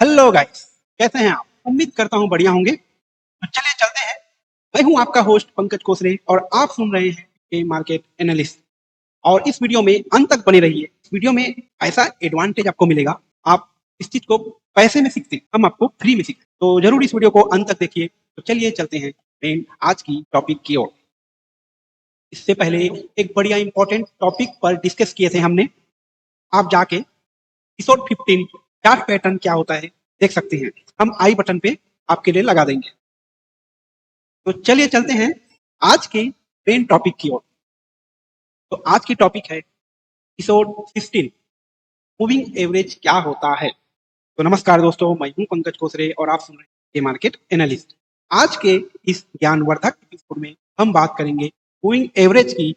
Hello guys, कैसे हैं आप? उम्मीद करता हूँ बढ़िया होंगे। तो चलिए चलते हैं। मैं हूँ आपका होस्ट पंकज कोसरे और आप सुन रहे हैं ए मार्केट एनालिस्ट। और इस वीडियो में अंत तक बने रहिए। इस वीडियो में ऐसा एडवांटेज आपको मिलेगा, आप इस चीज को पैसे में सीखते, हम आपको फ्री में सीखते। तो जरूर इस वीडियो को अंत तक देखिए। तो चलिए चलते हैं मेन आज की टॉपिक की ओर। इससे पहले एक बढ़िया इंपॉर्टेंट टॉपिक पर डिस्कस किए थे हमने। आप जाके एपिसोड 15 चार्ट पैटर्न क्या होता है देख सकते हैं। हम आई बटन पे आपके लिए लगा देंगे। तो चलिए चलते हैं आज के मेन टॉपिक की ओर। तो आज की टॉपिक है एपिसोड 15, मूविंग एवरेज क्या होता है। तो नमस्कार दोस्तों, मैं हूं पंकज कोसरे और आप सुन रहे हैं मार्केट एनालिस्ट। आज के इस ज्ञानवर्धक एपिसोड में हम बात करेंगे मूविंग एवरेज की।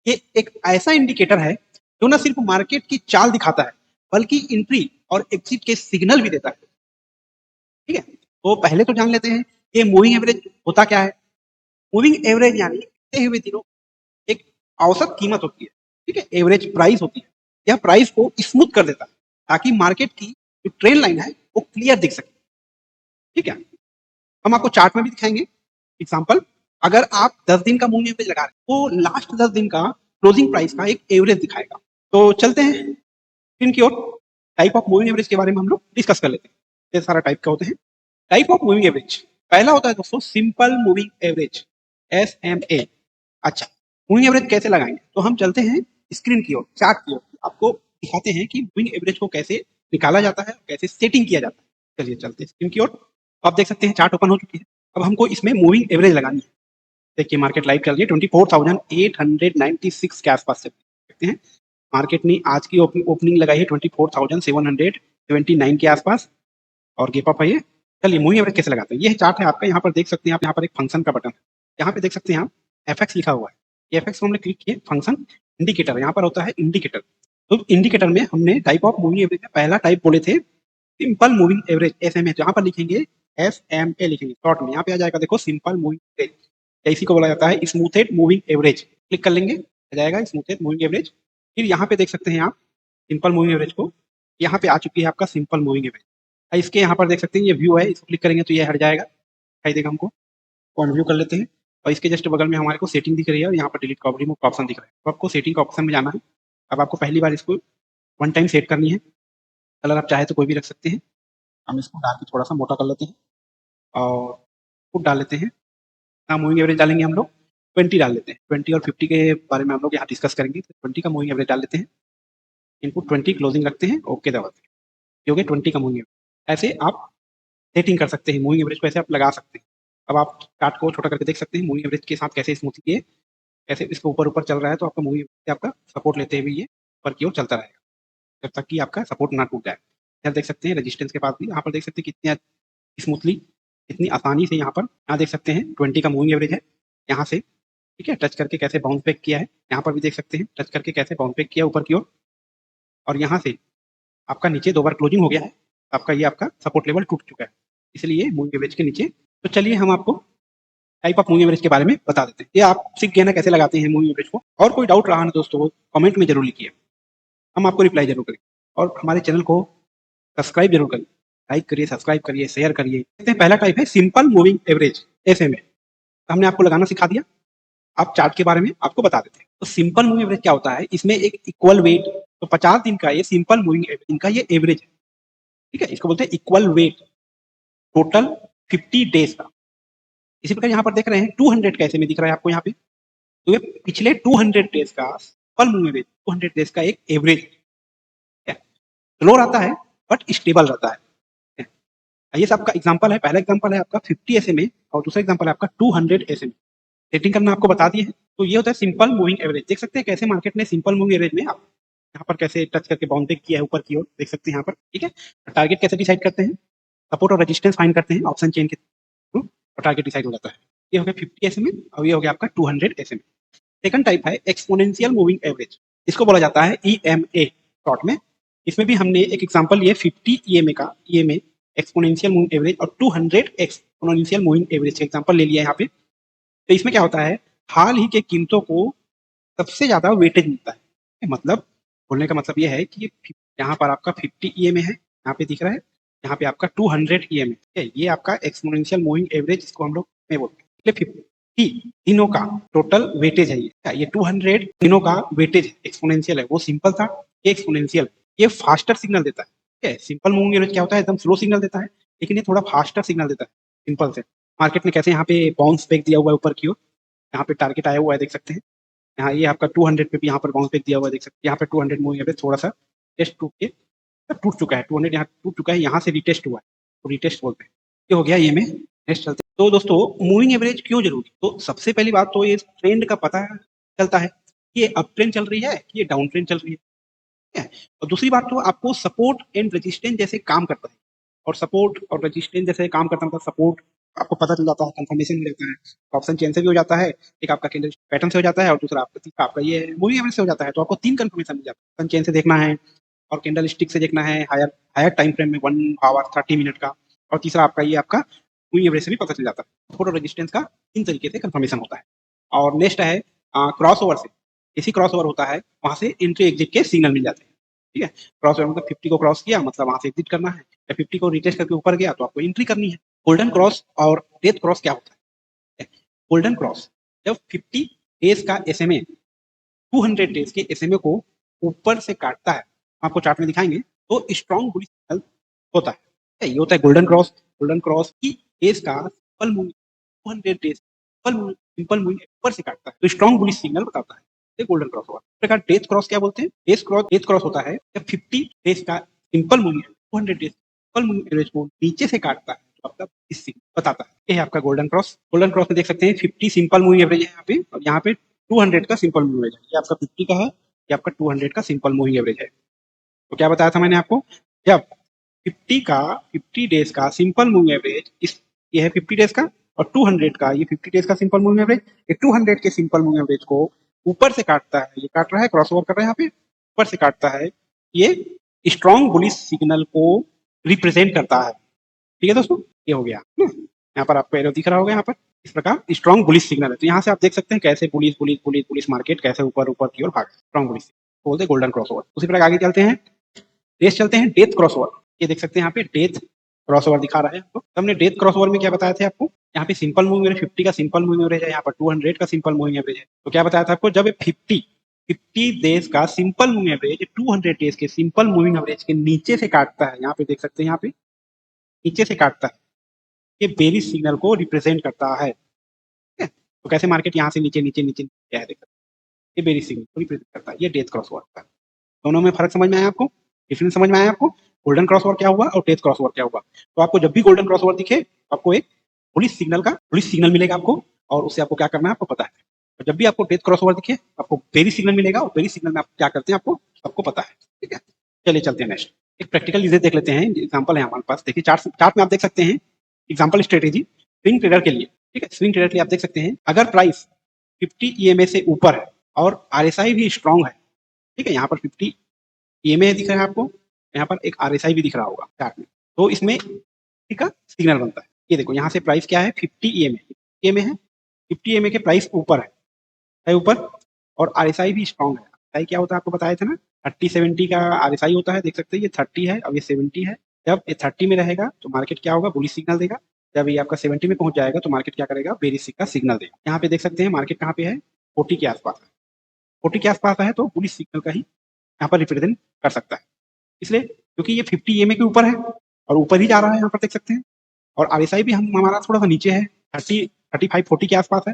ये एक ऐसा इंडिकेटर है जो न सिर्फ मार्केट की चाल दिखाता है बल्कि एंट्री और एग्जिट के सिग्नल भी देता है। ठीक है, तो पहले तो जान लेते हैं ये मूविंग एवरेज होता क्या है। मूविंग एवरेज यानी बढ़ते हुए दिनों एक औसत कीमत होती है। ठीक है, एवरेज प्राइस होती है। यह प्राइस को स्मूथ कर देता है ताकि मार्केट की जो ट्रेंड लाइन है वो क्लियर दिख सके। ठीक है, हम आपको चार्ट में भी दिखाएंगे एग्जांपल। अगर आप 10 दिन का मूविंग एवरेज लगा रहे हैं तो लास्ट 10 दिन का क्लोजिंग प्राइस का एक एवरेज दिखाएगा। तो चलते हैं स्क्रीन की ओर। टाइप ऑफ मूविंग एवरेज के बारे में हम लोग डिस्कस कर लेते हैं। ये सारा टाइप का होते हैं टाइप ऑफ मूविंग एवरेज। पहला होता है दोस्तों सिंपल मूविंग एवरेज, SMA। अच्छा, मूविंग एवरेज कैसे लगाएंगे? तो हम चलते हैं स्क्रीन की ओर, चार्ट की ओर। आपको दिखाते हैं कि मूविंग एवरेज को कैसे निकाला जाता है, कैसे सेटिंग किया जाता है। चलिए चलते हैं स्क्रीन की ओर। आप देख सकते हैं चार्ट ओपन हो चुकी है। अब हमको इसमें मूविंग एवरेज लगानी है। देखिए मार्केट लाइव चल रही है 24,896 के आसपास से देखते हैं। मार्केट ने आज की ओपनिंग लगाई है 24,779 के आसपास और गेप अप है ये। चलिए मूविंग एवरेज कैसे लगाते हैं, ये चार्ट है आपका। यहाँ पर देख सकते हैं आप, यहाँ पर एक फंक्शन का बटन है। यहाँ पे देख सकते हैं आप एफएक्स लिखा हुआ है। ये एफएक्स को हमने क्लिक किया, फंक्शन इंडिकेटर, यहाँ पर होता है इंडिकेटर। तो इंडिकेटर में हमने टाइप ऑफ मूविंग एवरेज में पहला टाइप बोले थे सिंपल मूविंग एवरेज, SMA। यहाँ पर लिखेंगे SMA, लिखेंगे शॉर्ट में। यहाँ पे आ जाएगा देखो सिंपल मूविंग एवरेज, इसी को बोला जाता है स्मूथेड मूविंग एवरेज। क्लिक कर लेंगे, आ जाएगा स्मूथेड मूविंग एवरेज। फिर यहाँ पे देख सकते हैं आप सिंपल मूविंग एवरेज को, यहाँ पे आ चुकी है आपका सिंपल मूविंग एवरेज। इसके यहाँ पर देख सकते हैं ये व्यू है, इसको क्लिक करेंगे तो ये हट जाएगा, दिखाई देगा हमको। व्यू कर लेते हैं और इसके जस्ट बगल में हमारे को सेटिंग दिख रही है और यहाँ पर डिलीट का रिमूव का ऑप्शन दिख रहा है। तो आपको सेटिंग का ऑप्शन में जाना है। अब आपको पहली बार इसको वन टाइम सेट करनी है। कलर आप चाहे तो कोई भी रख सकते हैं। हम इसको डाल के थोड़ा सा मोटा कर लेते हैं और फुट डाल लेते हैं। मूविंग एवरेज डालेंगे हम लोग 20 डाल लेते हैं। 20 और 50 के बारे में हम लोग यहाँ डिस्कस करेंगे। 20 का मूविंग एवरेज डाल लेते हैं। इनपुट 20 क्लोजिंग रखते हैं, ओके दबाते हैं। ये हो गया 20 का मूविंग एवरेज। ऐसे आप सेटिंग कर सकते हैं मूविंग एवरेज को, ऐसे आप लगा सकते हैं। अब आप चार्ट को छोटा करके देख सकते हैं मूविंग एवरेज के साथ कैसे स्मूथली कैसे इसको ऊपर ऊपर चल रहा है। तो आपका मूविंग एवरेज आपका सपोर्ट लेते हुए ये ऊपर की ओर चलता रहेगा जब तक कि आपका सपोर्ट ना टूट जाए। यहाँ देख सकते हैं रेजिस्टेंस के पास भी, यहाँ पर देख सकते हैं कितनी स्मूथली, इतनी आसानी से। यहाँ देख सकते हैं 20 का मूविंग एवरेज है यहाँ से। ठीक है, टच करके कैसे बाउंस बैक किया है, यहाँ पर भी देख सकते हैं टच करके कैसे बाउंस बैक किया ऊपर की ओर। और यहाँ से आपका नीचे 2 बार क्लोजिंग हो गया है। आपका ये आपका सपोर्ट लेवल टूट चुका है, इसलिए मूविंग एवरेज के नीचे। तो चलिए हम आपको टाइप ऑफ मूविंग एवरेज के बारे में बता देते हैं। ये आप सीख गए ना कैसे लगाते हैं मूविंग एवरेज को। और कोई डाउट रहा ना दोस्तों कमेंट में जरूर लिखिए, हम आपको रिप्लाई जरूर करेंगे। और हमारे चैनल को सब्सक्राइब जरूर करिए, लाइक करिए, सब्सक्राइब करिए, शेयर करिए। पहला टाइप है सिंपल मूविंग एवरेज, SMA। हमने आपको लगाना सिखा दिया। आप चार्ट के बारे में आपको बता देते हैं। तो सिंपल मूविंग एवरेज क्या होता है, इसमें एक इक्वल वेट। तो 50 दिन का ये सिंपल मूविंग एवरेज, इनका ये एवरेज है। ठीक है, इसको बोलते हैं इक्वल वेट टोटल 50 डेज का। इसी प्रकार यहाँ पर देख रहे हैं 200 कैसे में दिख रहा है आपको यहाँ पे। तो ये पिछले 200 डेज का सिंपल मूविंग एवरेज, 200 डेज का एक एवरेज है। स्लो रहता है बट स्टेबल रहता है। ये सबका एग्जांपल है। पहला एग्जांपल है आपका 50 SMA और दूसरा एग्जांपल है आपका 200 SMA। सेटिंग करना आपको बता दिए है। तो ये होता है सिंपल मूविंग एवरेज। देख सकते हैं कैसे मार्केट ने सिंपल मूविंग एवरेज में आप यहाँ पर कैसे टच करके बाउंस बैक किया है ऊपर की ओर, देख सकते हैं यहाँ पर। ठीक है, टारगेट कैसे डिसाइड करते हैं, सपोर्ट और रेजिस्टेंस फाइंड करते हैं ऑप्शन चेन के थ्रू और टारगेट डिसाइड हो जाता है। ये हो गया 50 SMA और ये हो गया आपका 200 SMA। सेकंड टाइप है एक्सपोनेंशियल मूविंग एवरेज, इसको बोला जाता है EMA शॉर्ट में। इसमें भी हमने एक एग्जांपल लिया 50 EMA एक्सपोनेंशियल मूविंग एवरेज और 200 एक्सपोनेंशियल मूविंग एवरेज का एग्जांपल ले लिया यहाँ पे। तो इसमें क्या होता है, हाल ही के कीमतों को सबसे ज्यादा वेटेज मिलता है। मतलब बोलने का मतलब ये है कि यहाँ पर आपका 50 EMA है, यहाँ पे दिख रहा है। यहाँ पे आपका 200 EMA, ठीक है, ये आपका एक्सपोनेंशियल मूविंग एवरेज जिसको हम लोग में बोलते हैं। 50 दिनों का टोटल वेटेज है ये 200 दिनों का वेटेज एक्सपोनेंशियल है, वो सिंपल था, ये एक्सपोनेंशियल, ये फास्टर सिग्नल देता है, ठीक है। सिंपल मूविंग एवरेज क्या होता है, एकदम स्लो सिग्नल देता है, लेकिन ये थोड़ा फास्टर सिग्नल देता है सिंपल से। मार्केट में कैसे यहाँ पे बाउंस बैक दिया हुआ है ऊपर की ओर, यहाँ पे टारगेट आया हुआ है, देख सकते हैं। यहाँ ये आपका 200 पे भी यहाँ पर बाउंस बैक दिया हुआ है, देख सकते हैं। यहाँ पे 200 मूविंग एवरेज थोड़ा सा टेस्ट टूट के टूट चुका है, 200 यहाँ टूट चुका है, यहाँ से रिटेस्ट हुआ है, तो रिटेस्ट बोलते हैं। ये हो गया ये में। नेक्स्ट चलते हैं। तो दोस्तों मूविंग एवरेज क्यों जरूरी, तो सबसे पहली बात तो ये ट्रेंड का पता चलता है कि ये अप ट्रेंड चल रही है कि ये डाउन ट्रेंड चल रही है, ठीक है। और दूसरी बात तो आपको सपोर्ट एंड रेजिस्टेंस जैसे काम करता है, और सपोर्ट और रेजिस्टेंस जैसे काम करता है, मतलब सपोर्ट आपको पता चल जाता है, कंफर्मेशन हो जाता है, ऑप्शन चेन से भी हो जाता है, एक आपका कैंडल पैटर्न से हो जाता है, और दूसरा आपका ये मूविंग एवरेज से हो जाता है। तो आपको 3 कंफर्मेशन मिल जाता है, ऑप्शन चेन से देखना है, और कैंडल स्टिक से देखना है हायर टाइम फ्रेम में 1 आवर 30 मिनट का, और तीसरा आपका ये आपका मूविंग एवरेज से भी पता चल जाता है। सपोर्ट और रेजिस्टेंस का 3 तरीके से कंफर्मेशन होता है। और नेक्स्ट है क्रॉस ओवर से, इसी क्रॉस ओवर होता है, वहां से एंट्री एग्जिट के सिग्नल मिल जाते हैं, ठीक है। क्रॉस ओवर मतलब 50 को क्रॉस किया मतलब वहां से एग्जिट करना है, या 50 को रिटेस्ट करके ऊपर गया तो आपको एंट्री करनी है। गोल्डन क्रॉस और डेथ क्रॉस क्या होता है, गोल्डन क्रॉस जब 50 डेज का एसएमए 200 डेज के एसएमए को ऊपर से काटता है, आपको चार्ट में दिखाएंगे, तो स्ट्रॉन्ग बुलिश सिग्नल होता है, ये होता है गोल्डन क्रॉस। गोल्डन क्रॉस की डेज का simple moving 200 days simple moving ऊपर से काटता है, तो स्ट्रॉन्ग बुलिश सिग्नल बताता है, ये गोल्डन क्रॉस हुआ। इस प्रकार डेथ क्रॉस क्या बोलते हैं, डेथ क्रॉस होता है जब 50 डेज का simple moving 200 days simple moving average को नीचे से काटता है, तो आपका इस बताता है, ये है आपका गोल्डन क्रॉस। गोल्डन क्रॉस में देख सकते हैं 50 सिंपल मूविंग एवरेज है यहाँ पे, और यहाँ पे 200 का सिंपल मूविंग एवरेज है, ये आपका 50 का है, ये आपका 200 का सिंपल मूविंग एवरेज है। तो क्या बताया था मैंने आपको, जब 50 डेज का सिंपल मूविंग एवरेज ये है 50 डेज का, और 200 का ये 50 डेज का सिंपल मूविंग एवरेज, ये 200 के सिंपल मूविंग एवरेज को ऊपर से काटता है, ये काट रहा है, क्रॉस ओवर कर रहा है, यहाँ पे ऊपर से काटता है, ये स्ट्रॉन्ग बुलिश सिग्नल को रिप्रेजेंट करता है, ठीक है दोस्तों। ये हो गया यहाँ पर आपको एरो दिख रहा होगा, यहाँ पर इस प्रकार स्ट्रॉन्ग बुलिश सिग्नल है। तो यहाँ से आप देख सकते हैं कैसे bullish bullish bullish bullish market कैसे ऊपर ऊपर की ओर भाग, स्ट्रॉन्ग बुलिश बोलते हैं गोल्डन क्रॉस ओवर। उसी प्रकार आगे चलते हैं, नेक्स्ट चलते हैं डेथ क्रॉस ओवर। ये देख सकते हैं यहाँ पे डेथ क्रॉस ओवर दिखा रहा है आपको। हमने डेथ क्रॉस ओवर में क्या बताया था आपको, यहाँ पे सिंपल मूविंग एवरेज 50 का सिंपल मूविंग एवरेज है, यहाँ पर 200 का सिंपल मूविंग एवरेज है। तो क्या बताया था आपको, जब 50 डेज का सिंपल मूविंग एवरेज 200 डेज के सिंपल मूविंग एवरेज के नीचे से काटता है, यहाँ पे देख सकते हैं, यहाँ पे नीचे से काटता है, ये बेरिश सिग्नल को रिप्रेजेंट करता है, ठीक है। तो कैसे मार्केट यहाँ से नीचे नीचे नीचे क्या है, देख सकते हैं, ये बेरिश सिग्नल को रिप्रेजेंट करता है, ये डेथ क्रॉस ओवर का। दोनों में फर्क समझ में आया आपको, डिफरेंस समझ में आया आपको, गोल्डन क्रॉस ओवर क्या हुआ और डेथ क्रॉस ओवर क्या हुआ। तो आपको जब भी गोल्डन क्रॉस ओवर दिखे, आपको एक बुलिश सिग्नल मिलेगा आपको, और उससे आपको क्या करना है आपको पता है। और जब भी आपको डेथ क्रॉस ओवर दिखे, आपको बेरिश सिग्नल मिलेगा, और बेरिश सिग्नल में आप क्या करते हैं आपको पता है, ठीक है। चलिए चलते हैं नेक्स्ट, एक प्रैक्टिकल यूजेज देख लेते हैं, एग्जांपल है हमारे पास। देखिए चार्ट में आप देख सकते हैं एग्जांपल स्ट्रेटेजी स्विंग ट्रेडर के लिए, ठीक है। स्विंग ट्रेडर के लिए आप देख सकते हैं, अगर प्राइस 50 EMA से ऊपर है और RSI भी स्ट्रांग है, ठीक है, यहाँ पर 50 EMA दिख रहा है आपको, यहाँ पर एक RSI भी दिख रहा होगा चार्ट में, तो इसमें ठीक है सिग्नल बनता है। ये देखो यहाँ से प्राइस क्या है 50 EMA है, 50 EMA के प्राइस ऊपर है ऊपर, और RSI भी स्ट्रांग है। RSI क्या होता है आपको बताया था ना, 30-70 का RSI होता है, देख सकते हैं ये 30 है और ये 70 है। जब ये 30 में रहेगा तो मार्केट क्या होगा, बुलिश सिग्नल देगा। जब ये आपका 70 में पहुंच जाएगा तो मार्केट क्या करेगा, बेरिश का सिग्नल देगा। यहाँ पे देख सकते हैं मार्केट कहाँ पे है, 40 के आसपास है, 40 के आसपास है, तो बुलिश सिग्नल का ही यहाँ पर रिप्रेजेंट कर सकता है, इसलिए क्योंकि ये 50 EMA के ऊपर है और ऊपर ही जा रहा है, यहाँ पर देख सकते हैं। और RSI भी हमारा थोड़ा सा नीचे है, 35-40 के आसपास है।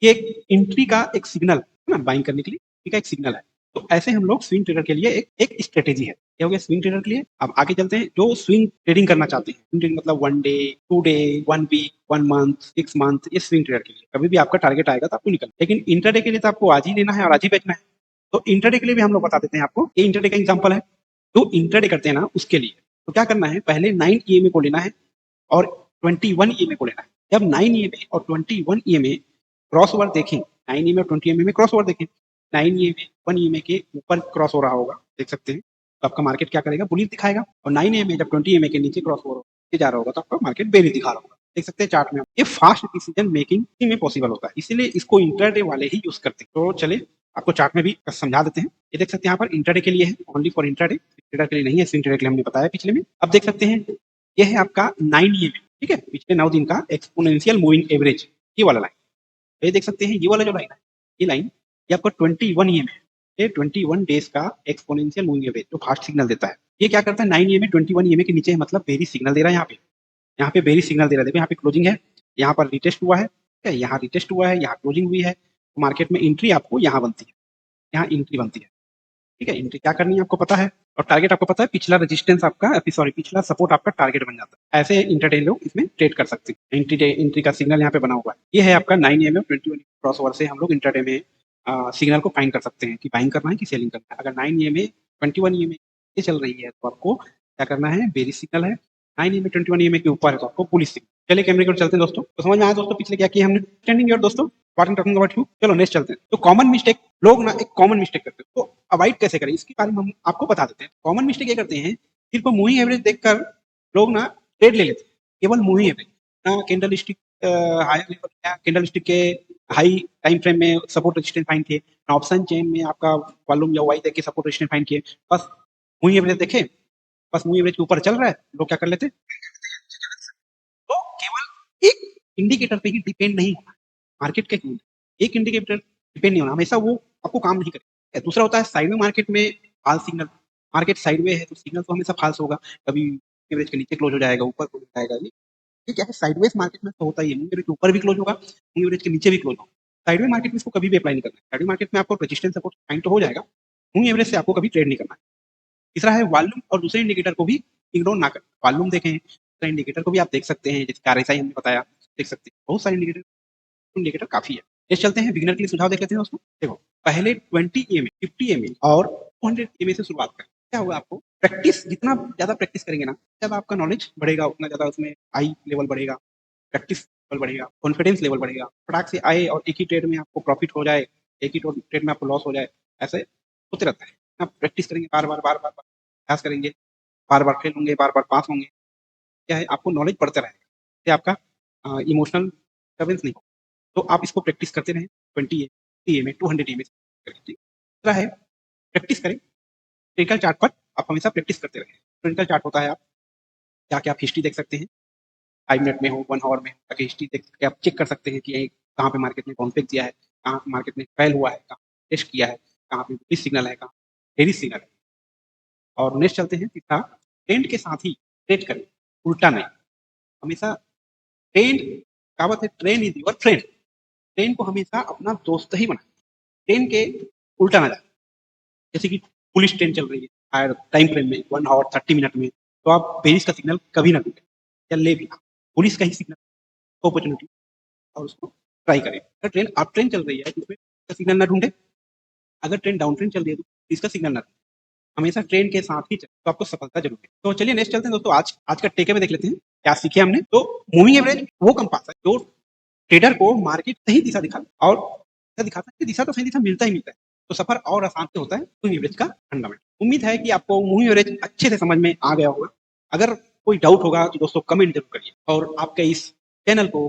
ये एक एंट्री का एक सिग्नल है ना, बाइंग करने के लिए ठीक है, एक सिग्नल है। तो ऐसे हम लोग स्विंग ट्रेडर के लिए एक स्ट्रेटेजी है। क्या हो गया स्विंग ट्रेडर के लिए। अब आगे चलते हैं, जो स्विंग ट्रेडिंग करना चाहते हैं, स्विंग ट्रेडिंग मतलब 1 day 2 day 1 week 1 month 6 month, ये स्विंग ट्रेडर के लिए कभी भी आपका टारगेट आएगा तो आपको निकल। लेकिन इंटरडे के लिए तो आपको आज ही लेना है और आज ही बेचना है। तो इंटरडे के लिए भी हम लोग बता देते हैं आपको, ये इंटरडे का एग्जाम्पल है। जो इंटरडे करते हैं ना उसके लिए तो क्या करना है, पहले 9 EMA को लेना है और 21 EMA को लेना है। जब 9 EMA और 21 EMA क्रॉस ओवर देखें, 9 EMA और 20 EMA में क्रॉस ओवर देखें, 9 EMA 1 EMA के ऊपर क्रॉस हो रहा होगा, देख सकते हैं, तो आपका मार्केट क्या करेगा, बुलिश दिखाएगा। और 9 EMA जब 20 EMA के नीचे क्रॉस ओवर जा रहा होगा तो आपका मार्केट बेरिश दिखा रहा होगा, देख सकते हैं चार्ट में। ये फास्ट डिसीजन मेकिंग इसी में पॉसिबल होता है, इसीलिए इसको इंटरडे वाले ही यूज करते हैं। तो चलिए आपको चार्ट में भी समझा देते हैं। ये देख सकते हैं यहाँ पर इंटरडे के लिए है, ओनली फॉर इंटरडे, ट्रेडर के लिए नहीं है, स्विंग ट्रेडर के लिए हमने बताया पिछले में। अब देख सकते हैं ये है आपका 9 EMA, ठीक है, पिछले 9 दिन का एक्सपोनेंशियल मूविंग एवरेज, ये वाला लाइन। ये देख सकते हैं, ये वाला जो लाइन है, ये लाइन ये आपका 21 EMA, ये 21 डेज का एक्सपोनेंशियल मूविंग एवरेज जो फास्ट सिग्नल देता है। ये क्या करता है, 9 EMA 21 EMA के नीचे है, मतलब बेरी सिग्नल दे रहा है। यहाँ पे बेरी सिग्नल दे रहा है। देखो यहाँ पे क्लोजिंग है, यहाँ पर रिटेस्ट हुआ है, ठीक है, यहाँ रिटेस्ट हुआ है, यहाँ क्लोजिंग हुई है। तो मार्केट में एंट्री आपको यहाँ बनती है, यहाँ एंट्री बनती है, ठीक है। एंट्री क्या करनी है आपको पता है, और टारगेट आपको पता है। पिछला रेजिस्टेंस आपका, सॉरी, पिछला सपोर्ट आपका टारगेट बन जाता है। ऐसे इंटरडे लोग इसमें ट्रेड कर सकते हैं। एंट्री का सिग्नल यहाँ पे बना हुआ है। ये है आपका 9 EMA 21 क्रॉसओवर से हम लोग इंटरडे में सिग्नल को फाइंड कर सकते हैं कि बाइंग करना है कि सेलिंग करना है। अगर 9 EMA 21 EMA ये चल रही है तो आपको क्या करना है, बेरिश सिग्नल है। 9 EMA 21 EMA के ऊपर है तो आपको बुलिश सिग्नल। चलिए कैमरे को चलते हैं दोस्तों, तो समझ में आया दोस्तों पिछले क्या किया हमने, स्टैंडिंग योर दोस्तों, व्हाट टॉकिंग अबाउट यू। चलो नेक्स्ट चलते हैं। तो कॉमन मिस्टेक लोग ना, एक कॉमन मिस्टेक करते हैं, तो अवॉइड कैसे करें इसके बारे में हम आपको बता देते हैं। कॉमन मिस्टेक ये करते हैं, सिर्फ मूविंग एवरेज देखकर लोग ना ट्रेड ले लेते हैं, केवल मूविंग एवरेज ना। Candle stick higher level, candle stick के हाई टाइम फ्रेम में सपोर्ट रेजिस्टेंस फाइंड किए, ऑप्शन चेन में आपका वॉल्यूम या वाई देख के सपोर्ट रेजिस्टेंस फाइंड किए, बस मूविंग एवरेज देखे, बस मूविंग एवरेज के ऊपर चल रहा है, लोग क्या कर लेते, तो केवल एक इंडिकेटर पे ही डिपेंड नहीं होना, मार्केट के एक इंडिकेटर डिपेंड नहीं होना, हमेशा वो आपको काम नहीं करेगा। दूसरा होता है साइडवे मार्केट में फॉल्स सिग्नल। मार्केट साइडवे है तो सिग्नल तो हमेशा फॉल्स होगा, कभी एवरेज के नीचे क्लोज हो जाएगा, ऊपर क्लोज हो जाएगा। ये क्या है, साइडवेज मार्केट में तो होता ही है, एवरेज के ऊपर भी क्लोज होगा, एवरेज के नीचे भी क्लोज होगा। साइडवे मार्केट में इसको कभी भी अप्लाई नहीं करना है। साइडवे मार्केट में आपको रेजिस्टेंस सपोर्ट फाइंड तो हो जाएगा, एवरेज से आपको कभी ट्रेड नहीं करना है। तीसरा है वॉल्यूम और दूसरे इंडिकेटर को भी इग्नोर ना करें। वॉल्यूम देखें, दूसरा इंडिकेटर को भी आप देख सकते हैं, जैसे RSI हमने बताया, देख सकते हैं, बहुत सारे इंडिकेटर काफी है। नेक्स्ट चलते हैं, बिगिनर के लिए सुझाव देख लेते हैं दोस्तों। देखो पहले 20 EMA 50 EMA और 200 EMA से शुरुआत करें। क्या होगा, आपको प्रैक्टिस, जितना ज्यादा प्रैक्टिस करेंगे ना, ज्यादा आपका नॉलेज बढ़ेगा, उतना ज्यादा उसमें आई लेवल बढ़ेगा, प्रैक्टिस लेवल बढ़ेगा, कॉन्फिडेंस लेवल बढ़ेगा। फटाक से आए और एक ही ट्रेड में आपको प्रॉफिट हो जाए, एक ही ट्रेड में आपको लॉस हो जाए, ऐसे होते रहता है। आप प्रैक्टिस करेंगे, बार बार बार बार अभ्यास करेंगे, बार बार फेल होंगे, बार बार पास होंगे, क्या है, आपको नॉलेज बढ़ता रहेगा, इससे आपका इमोशनल डिस्टर्बेंस नहीं होगा। तो आप इसको प्रैक्टिस करते रहें, 20 EMA 200 EMA दूसरा है प्रैक्टिस करें, टेक्निकल चार्ट पर आप हमेशा प्रैक्टिस करते रहें। टेक्निकल चार्ट होता है, आप क्या आप हिस्ट्री देख सकते हैं, 5 मिनट में हो, 1 आवर में हो, ताकि हिस्ट्री देख के आप चेक कर सकते हैं कि कहाँ पे मार्केट ने कॉन्फ्लिक्ट दिया है, कहाँ मार्केट में फेल हुआ है, कहाँ टेस्ट किया है, कहाँ पे बुलिश सिग्नल है, कहाँ बेरिश सिग्नल है। और नेक्स्ट चलते हैं, तीसरा, ट्रेंड के साथ ही ट्रेड करें, उल्टा नहीं। हमेशा ट्रेंड, कहावत है, trend is your friend. Trend को हमेशा अपना दोस्त ही बनाए, ट्रेंड के उल्टा ना जाए। जैसे कि पुलिस ट्रेन चल रही है हायर टाइम फ्रेम में 1 आवर 30 मिनट में, तो आप बेरिश का सिग्नल कभी ना ढूंढें, या ले भी, पुलिस का ही सिग्नल अपॉर्चुनिटी, और उसको ट्राई करें। अगर ट्रेन अप ट्रेन चल रही है तो उसमें सिग्नल ना ढूंढे, अगर ट्रेन डाउन ट्रेन चल रही है तो इसका सिग्नल ना ढूंढे, हमेशा ट्रेन के साथ ही चले, तो आपको सफलता जरूर है। तो चलिए नेक्स्ट चलते हैं दोस्तों, आज का टेक अवे देख लेते हैं, क्या सीखे हमने। तो मूविंग एवरेज वो कंपास है जो ट्रेडर को मार्केट सही दिशा दिखाता, और दिखाता है कि दिशा तो सही दिशा मिलता ही मिलता है, तो सफर और आसान से होता है मूविंग एवरेज का फंडामेंट। उम्मीद है कि आपको मूविंग एवरेज अच्छे से समझ में आ गया होगा। अगर कोई डाउट होगा तो दोस्तों कमेंट जरूर करिए, और आपके इस चैनल को,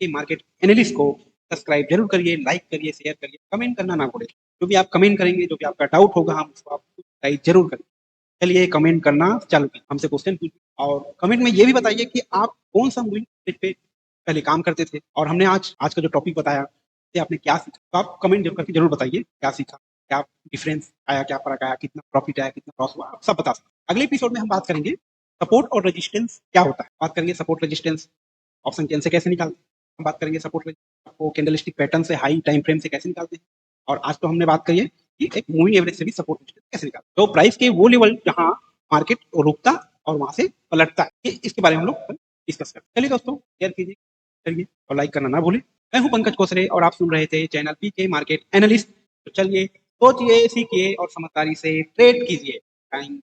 मार्केट एनालिस्ट को सब्सक्राइब जरूर करिए, लाइक करिए, शेयर करिए, कमेंट करना ना भूलें। जो भी आप कमेंट करेंगे, जो भी आपका डाउट होगा, हम उसको आपको गाइड जरूर करेंगे। चलिए कमेंट करना चालू कीजिए, हमसे क्वेश्चन पूछिए, और कमेंट में ये भी बताइए कि आप कौन सा मूविंग एवरेज पे पहले काम करते थे, और हमने आज का जो टॉपिक बताया उससे आपने क्या सीखा। तो आप कमेंट जरूर करके जरूर बताइए क्या सीखा, क्या डिफरेंस आया, क्या फर्क आया, कितना प्रॉफिट आया, कितना लॉस हुआ, आप सब बता सकते। अगले एपिसोड में हम बात करेंगे सपोर्ट और रेजिस्टेंस क्या होता है, बात करेंगे सपोर्ट रेजिस्टेंस ऑप्शन चेन से कैसे निकालते हैं, हम बात करेंगे सपोर्ट आपको कैंडलस्टिक पैटर्न से, हाई टाइम फ्रेम से कैसे निकालते हैं, और आज तो हमने बात करी है कि एक मूविंग एवरेज से भी सपोर्ट रेजिस्टेंस कैसे निकालते हैं। तो प्राइस के वो लेवल जहां मार्केट रुकता और वहां से पलटता है, इसके बारे में हम लोग डिस्कस करते हैं। चलिए दोस्तों, शेयर कीजिए, करिए और लाइक करना ना भूलें। मैं हूं पंकज कोसरे और आप सुन रहे थे चैनल पीके मार्केट एनालिस्ट। तो चलिए सोचिए, सीखिए और समझदारी से ट्रेड कीजिए। टाइम